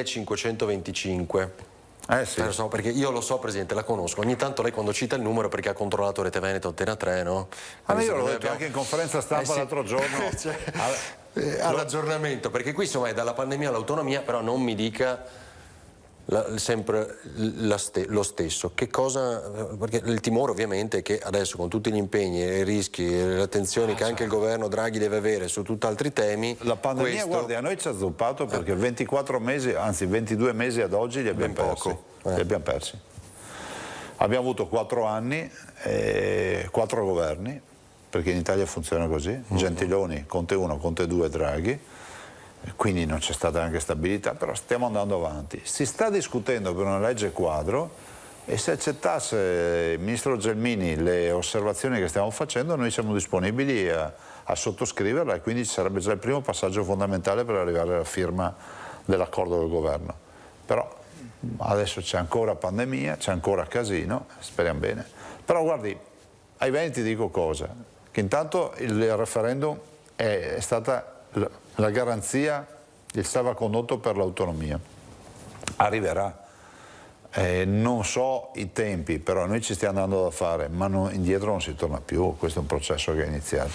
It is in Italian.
1525. Sì. Lo so, perché io lo so, Presidente, la conosco. Ogni tanto lei quando cita il numero perché ha controllato Rete Veneto, Antena 3, no? Io l'ho detto anche in conferenza stampa sì. l'altro giorno. All'aggiornamento, perché qui insomma è dalla pandemia all'autonomia, però non mi dica sempre lo stesso. Che cosa, perché il timore ovviamente è che adesso con tutti gli impegni e i rischi e le attenzioni che anche il governo Draghi deve avere su tutt'altri temi, la pandemia, guardi, a noi ci ha zuppato perché 24 mesi, anzi 22 mesi ad oggi li abbiamo persi. Li abbiamo persi. Abbiamo avuto 4 anni, 4 governi, perché in Italia funziona così, Gentiloni, Conte 1, Conte 2, Draghi, quindi non c'è stata anche stabilità, però stiamo andando avanti. Si sta discutendo per una legge quadro e se accettasse il Ministro Gelmini le osservazioni che stiamo facendo, noi siamo disponibili a sottoscriverla e quindi ci sarebbe già il primo passaggio fondamentale per arrivare alla firma dell'accordo del governo. Però adesso c'è ancora pandemia, c'è ancora casino, speriamo bene. Però guardi, ai Veneti dico cosa? Che intanto il referendum è stata la garanzia, il salvacondotto per l'autonomia. Arriverà. Non so i tempi, però noi ci stiamo andando da fare, ma indietro non si torna più, questo è un processo che è iniziato.